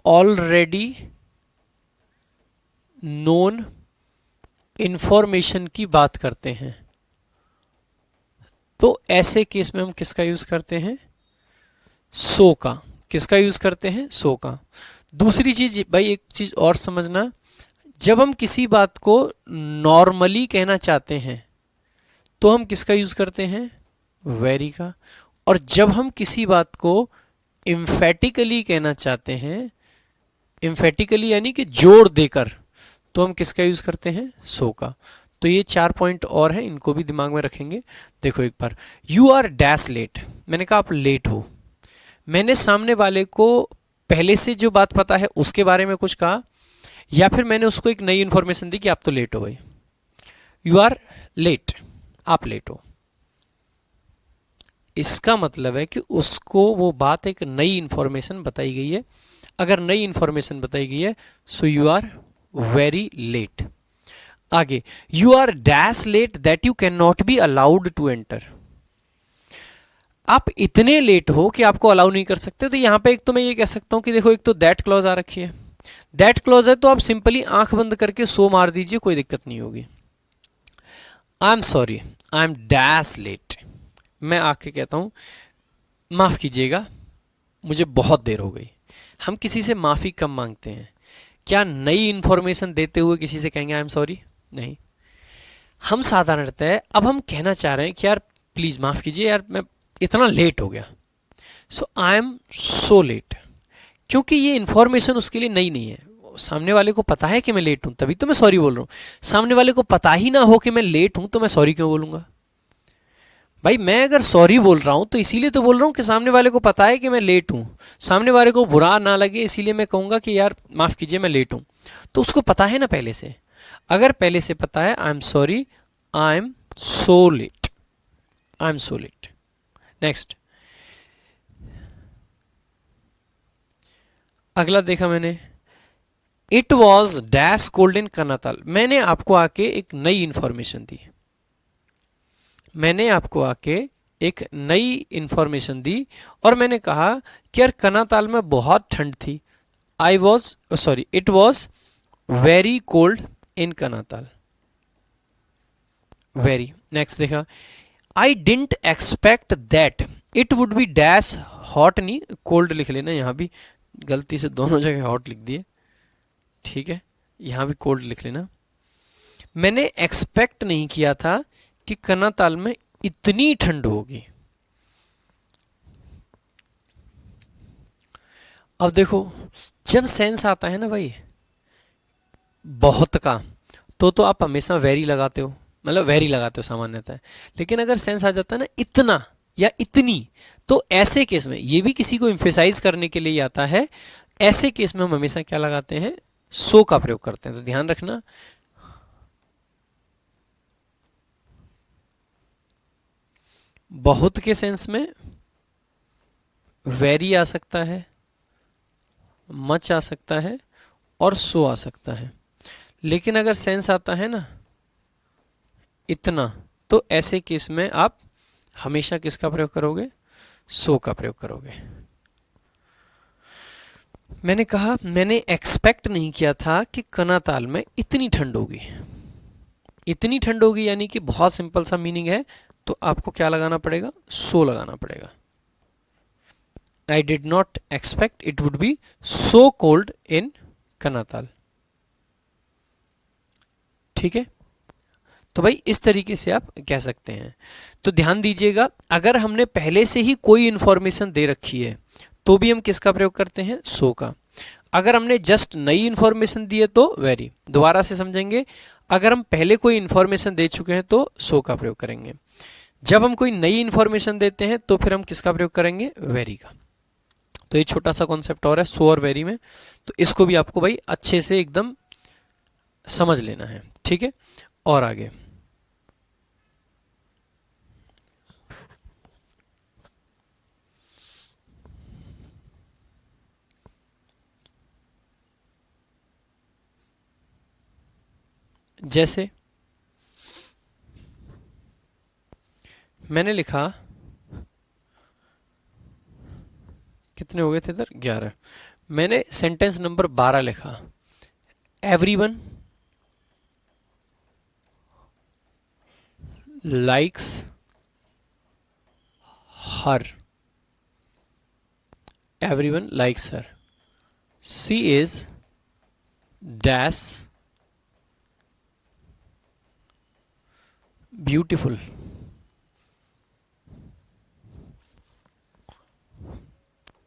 ऑलरेडी नोन इंफॉर्मेशन की बात करते हैं, तो ऐसे केस में हम किसका यूज करते हैं? सो का। किसका यूज करते हैं? सो का। दूसरी चीज भाई, एक चीज और समझना, जब हम किसी बात को नॉर्मली कहना चाहते हैं तो हम किसका यूज करते हैं? वेरी का। और जब हम किसी बात को इम्फेटिकली कहना चाहते हैं, इम्फेटिकली यानी कि जोर देकर, तो हम किसका यूज करते हैं? सो का। तो ये 4 पॉइंट और हैं, इनको भी दिमाग में रखेंगे। देखो एक बार, यू आर डैश लेट, मैंने कहा आप लेट हो। मैंने सामने वाले को पहले से जो बात पता है उसके बारे में कुछ कहा, या फिर मैंने उसको एक नई इंफॉर्मेशन दी कि आप तो लेट हो भाई। यू आर लेट, आप लेट हो। इसका मतलब है कि उसको वो बात एक नई इंफॉर्मेशन बताई गई है। अगर नई इंफॉर्मेशन बताई गई है, so you are very late. आगे, you are dash late that you can not be allowed to enter. आप इतने लेट हो कि आपको अलाउ नहीं कर सकते। तो यहां पे एक तो मैं ये कह सकता हूं कि देखो, एक तो दैट क्लॉज आ रखी है। दैट क्लॉज है तो आप सिंपली आंख बंद करके सो मार दीजिए, कोई दिक्कत नहीं होगी। I am sorry, I am dash late, मैं आके कहता हूं माफ कीजिएगा, मुझे बहुत देर हो गई। हम किसी से माफी कब मांगते हैं? क्या नई इंफॉर्मेशन देते हुए किसी से कहेंगे आई एम सॉरी? नहीं। हम साधारणतः अब हम कहना चाह रहे हैं कि यार प्लीज माफ कीजिए यार, मैं इतना लेट हो गया, सो आई एम सो लेट। क्योंकि ये इंफॉर्मेशन उसके लिए नई नहीं है, सामने वाले को पता है कि मैं लेट हूं, तभी तो मैं सॉरी बोल रहा हूं। सामने वाले को पता ही ना हो कि मैं लेट हूं, तो मैं सॉरी क्यों बोलूंगा? भाई मैं अगर सॉरी बोल रहा हूं तो इसीलिए तो बोल रहा हूं कि सामने वाले को पता है कि मैं लेट हूं, सामने वाले को बुरा ना लगे, इसीलिए मैं कहूंगा कि यार माफ कीजिए मैं लेट हूं। तो उसको पता है ना पहले से। अगर पहले से पता है I am sorry, I am so late, I am so late. Next, अगला देखा मैंने, it was dash cold in Kanatal. मैंने आपको आके एक नई इंफॉर्मेशन दी, मैंने आपको आके एक नई इंफॉर्मेशन दी और मैंने कहा कि यार कर्नाताल में बहुत ठंड थी। I was sorry, it was very cold in Kanatal, very. Next देखा, I didn't expect that it would be dash hot, नहीं कोल्ड लिख लेना, यहां भी गलती से दोनों जगह हॉट लिख दिए, ठीक है, यहां भी कोल्ड लिख लेना। मैंने एक्सपेक्ट नहीं किया था कि कर्नाताल में इतनी ठंड होगी। अब देखो, जब सेंस आता है ना भाई बहुत का, तो आप हमेशा वेरी लगाते हो, मतलब वेरी लगाते हो सामान्यतः। लेकिन अगर सेंस आ जाता है ना इतना या इतनी, तो ऐसे केस में, ये भी किसी को एम्फेसाइज करने के लिए आता है, ऐसे केस में हम हमेशा क्या लगाते हैं? सो का प्रयोग करते हैं। तो ध्यान रखना, बहुत के सेंस में वेरी आ सकता है, मच आ सकता है और सो आ सकता है। लेकिन अगर सेंस आता है ना इतना, तो ऐसे केस में आप हमेशा किसका प्रयोग करोगे? सो का प्रयोग करोगे। मैंने कहा मैंने एक्सपेक्ट नहीं किया था कि कर्नाताल में इतनी ठंड होगी। इतनी ठंड होगी यानी कि बहुत सिंपल सा मीनिंग है, तो आपको क्या लगाना पड़ेगा? सो लगाना पड़ेगा। I did not expect it would be so cold in Kanatal, ठीक है। तो भाई इस तरीके से आप कह सकते हैं। तो ध्यान दीजिएगा, अगर हमने पहले से ही कोई इंफॉर्मेशन दे रखी है तो भी हम किसका प्रयोग करते हैं, सो का। अगर हमने जस्ट नई इंफॉर्मेशन दी है तो वेरी। दोबारा से समझेंगे, अगर हम पहले कोई इंफॉर्मेशन दे चुके हैं तो सो का प्रयोग करेंगे। जब हम कोई नई इंफॉर्मेशन देते हैं तो फिर हम किसका प्रयोग करेंगे, वेरी का। तो ये छोटा सा कॉन्सेप्ट और है सो और वेरी में, तो इसको भी आपको भाई अच्छे से एकदम समझ लेना है, ठीक है। और आगे जैसे मैंने लिखा, कितने हो गए थे इधर, 11। मैंने सेंटेंस नंबर 12 लिखा, everyone likes her, everyone likes her, she is dash beautiful.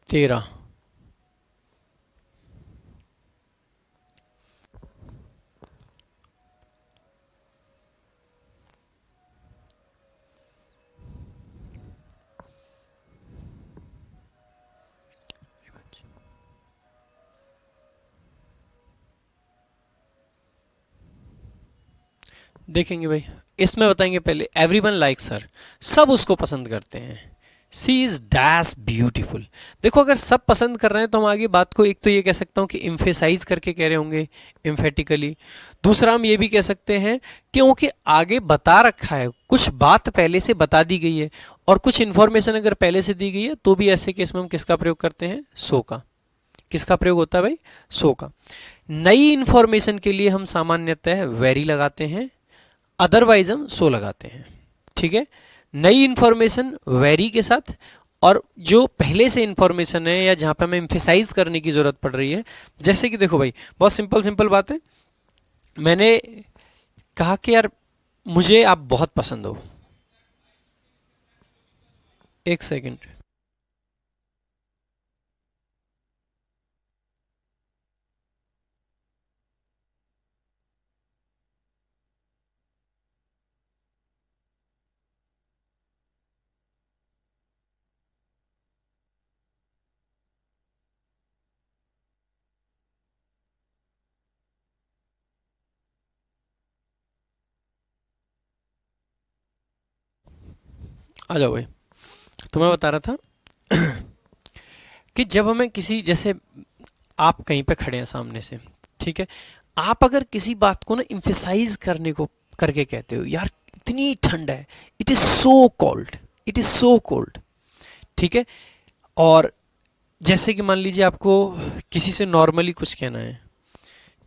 तेरा देखेंगे भाई, इसमें बताएंगे पहले एवरीवन लाइक्स हर, सब उसको पसंद करते हैं। सी इज डैश ब्यूटीफुल। देखो अगर सब पसंद कर रहे हैं तो हम आगे बात को एक तो ये कह सकता हूँ कि इम्फेसाइज करके कह रहे होंगे, इम्फेटिकली। दूसरा हम ये भी कह सकते हैं क्योंकि आगे बता रखा है, कुछ बात पहले से बता दी गई है और कुछ इंफॉर्मेशन अगर पहले से दी गई है तो भी ऐसे केस में हम किसका प्रयोग करते हैं, सो का। किसका प्रयोग होता है भाई, सो का। नई इंफॉर्मेशन के लिए हम सामान्यतः वेरी लगाते हैं, अदरवाइज हम सो लगाते हैं, ठीक है। नई इंफॉर्मेशन वेरी के साथ, और जो पहले से इंफॉर्मेशन है या जहां पे हमें एम्फेसाइज करने की जरूरत पड़ रही है, जैसे कि देखो भाई बहुत सिंपल सिंपल बात है, मैंने कहा कि यार मुझे आप बहुत पसंद हो। एक सेकंड, आ जाओ भाई। तो मैं बता रहा था कि जब हमें किसी, जैसे आप कहीं पे खड़े हैं सामने से, ठीक है, आप अगर किसी बात को ना इम्फेसाइज करने को करके कहते हो, यार इतनी ठंड है, it is so cold, it is so cold, ठीक है। और जैसे कि मान लीजिए आपको किसी से नॉर्मली कुछ कहना है,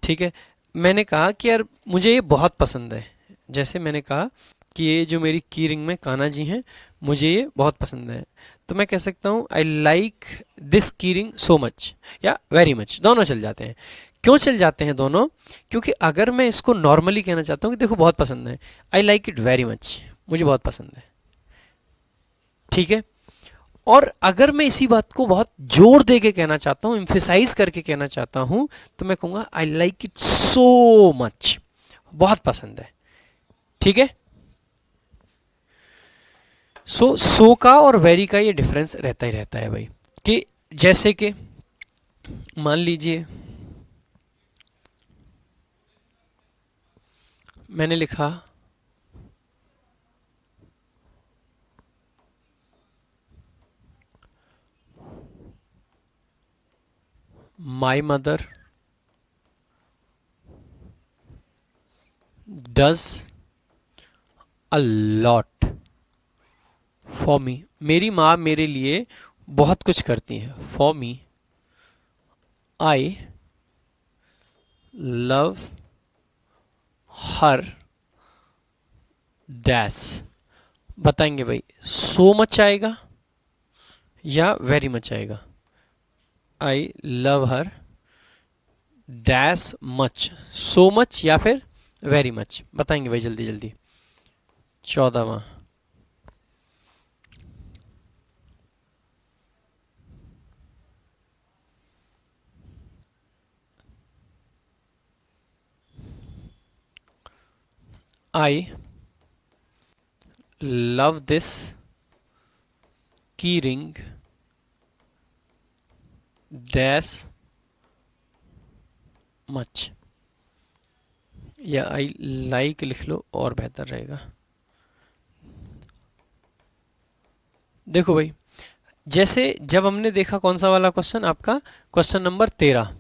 ठीक है, मैंने कहा कि यार मुझे ये बहुत पसंद है। जैसे मैंने कहा कि ये जो मेरी की रिंग में कान्हा जी हैं, मुझे ये बहुत पसंद है, तो मैं कह सकता हूँ आई लाइक दिस की रिंग सो मच या वेरी मच, दोनों चल जाते हैं। क्यों चल जाते हैं दोनों, क्योंकि अगर मैं इसको नॉर्मली कहना चाहता हूँ कि देखो बहुत पसंद है, I like it very much, मुझे बहुत पसंद है, ठीक है। और अगर मैं इसी बात को बहुत जोर दे के कहना चाहता हूँ, एम्फेसाइज करके कहना चाहता हूँ, तो मैं कहूँगा I like it so much, बहुत पसंद है, ठीक है। सो का और वेरी का ये डिफरेंस रहता ही रहता है भाई। कि जैसे कि मान लीजिए मैंने लिखा my mother does a lot for me, मेरी माँ मेरे लिए बहुत कुछ करती है, for me I love her dash. बताएंगे भाई सो मच आएगा या वेरी मच आएगा, I love her dash much, so much या फिर वेरी मच, बताएंगे भाई जल्दी जल्दी। 14वां। आई लव दिस की रिंग डैश मच, या आई लाइक लिख लो और बेहतर रहेगा। देखो भाई, जैसे जब हमने देखा कौन सा वाला क्वेश्चन आपका, क्वेश्चन नंबर 13,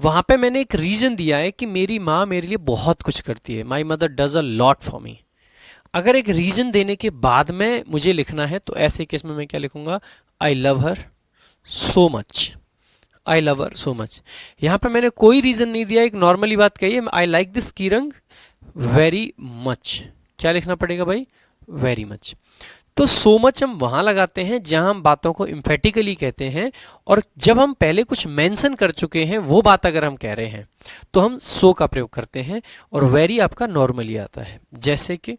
वहां पे मैंने एक रीजन दिया है कि मेरी माँ मेरे लिए बहुत कुछ करती है, my mother does a lot for me. अगर एक रीजन देने के बाद में मुझे लिखना है तो ऐसे केस में मैं क्या लिखूंगा, I love her so much, I love her so much. यहां पे मैंने कोई रीजन नहीं दिया, एक नॉर्मली बात कही है, I like this keyring very much. क्या लिखना पड़ेगा भाई, वेरी मच। तो सो मच हम वहां लगाते हैं जहां हम बातों को इम्फेटिकली कहते हैं, और जब हम पहले कुछ मेंशन कर चुके हैं वो बात अगर हम कह रहे हैं तो हम सो का प्रयोग करते हैं, और वेरी आपका नॉर्मली आता है। जैसे कि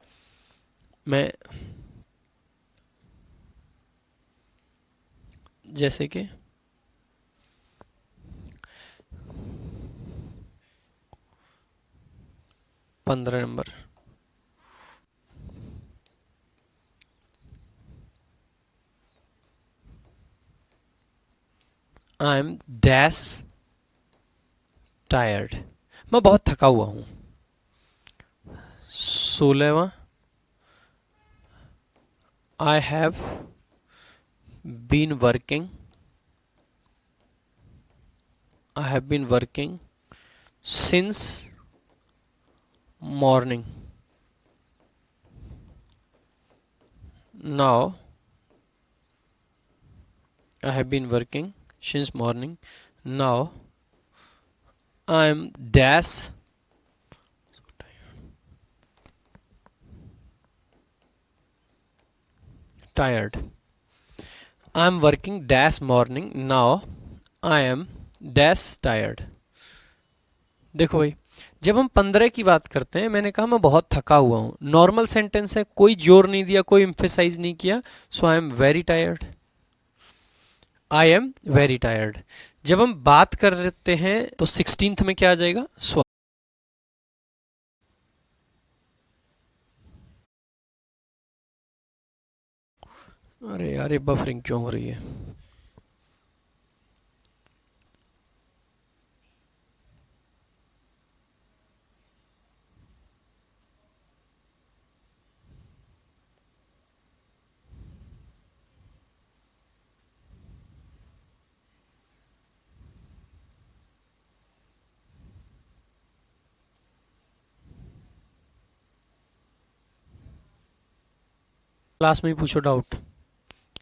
मैं, जैसे कि 15 number, I am dash tired, मैं बहुत थका हुआ हूं। 16वां, I have been working, I have been working since morning, now I have been working since morning. Now I am dash tired. I am working dash morning. Now I am dash tired. देखो भाई, जब हम 15 की बात करते हैं, मैंने कहा मैं बहुत थका हुआ हूं, नॉर्मल सेंटेंस है, कोई जोर नहीं दिया, कोई एम्फेसाइज नहीं किया, so I am very tired, I am very tired. जब हम बात करते हैं तो 16th में क्या आ जाएगा, सो। अरे यार ये बफरिंग क्यों हो रही है। क्लास में ही पूछो डाउट।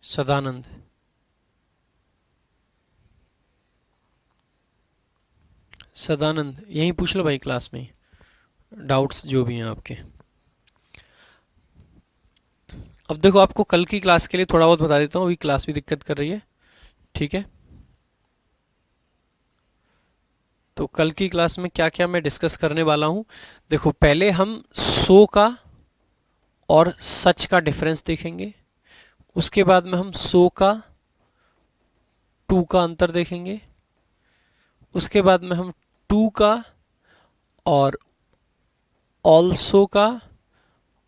सदानंद, सदानंद यहीं पूछ लो भाई, क्लास में ही डाउट्स जो भी हैं आपके। अब देखो, आपको कल की क्लास के लिए थोड़ा बहुत बता देता हूँ, अभी क्लास भी दिक्कत कर रही है, ठीक है। तो कल की क्लास में क्या क्या मैं डिस्कस करने वाला हूँ, देखो पहले हम सो का और सच का डिफरेंस देखेंगे, उसके बाद में हम सो का टू का अंतर देखेंगे, उसके बाद में हम टू का और ऑल्सो का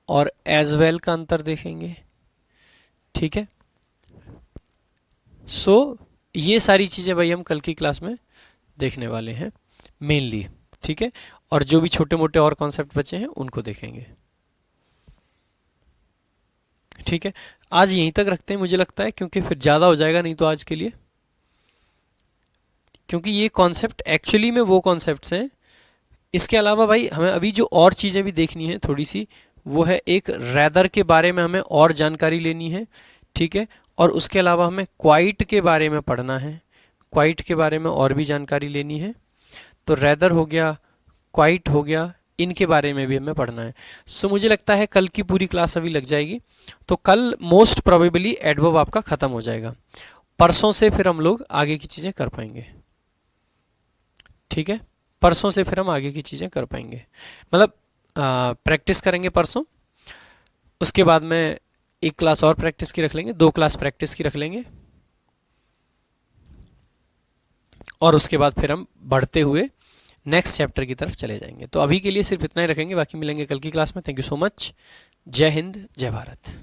और एज वेल का अंतर देखेंगे, ठीक है। सो ये सारी चीजें भाई हम कल की क्लास में देखने वाले हैं मेनली, ठीक है। और जो भी छोटे मोटे और कॉन्सेप्ट बचे हैं उनको देखेंगे, ठीक है। आज यहीं तक रखते हैं मुझे लगता है, क्योंकि फिर ज़्यादा हो जाएगा नहीं तो आज के लिए, क्योंकि ये कॉन्सेप्ट एक्चुअली में वो कॉन्सेप्ट्स हैं। इसके अलावा भाई हमें अभी जो और चीज़ें भी देखनी है थोड़ी सी, वो है एक रैदर के बारे में हमें और जानकारी लेनी है, ठीक है। और उसके अलावा हमें क्वाइट के बारे में पढ़ना है, क्वाइट के बारे में और भी जानकारी लेनी है। तो रैदर हो गया, क्वाइट हो गया, इनके बारे में भी हमें पढ़ना है। सो मुझे लगता है कल की पूरी क्लास अभी लग जाएगी, तो कल मोस्ट प्रोबेबली एडवर्ब आपका ख़त्म हो जाएगा, परसों से फिर हम लोग आगे की चीज़ें कर पाएंगे, ठीक है। परसों से फिर हम आगे की चीज़ें कर पाएंगे, मतलब प्रैक्टिस करेंगे परसों। उसके बाद में एक क्लास और प्रैक्टिस की रख लेंगे, 2 क्लास प्रैक्टिस की रख लेंगे, और उसके बाद फिर हम बढ़ते हुए नेक्स्ट चैप्टर की तरफ चले जाएंगे। तो अभी के लिए सिर्फ इतना ही रखेंगे, बाकी मिलेंगे कल की क्लास में। Thank you so much. जय हिंद, जय भारत।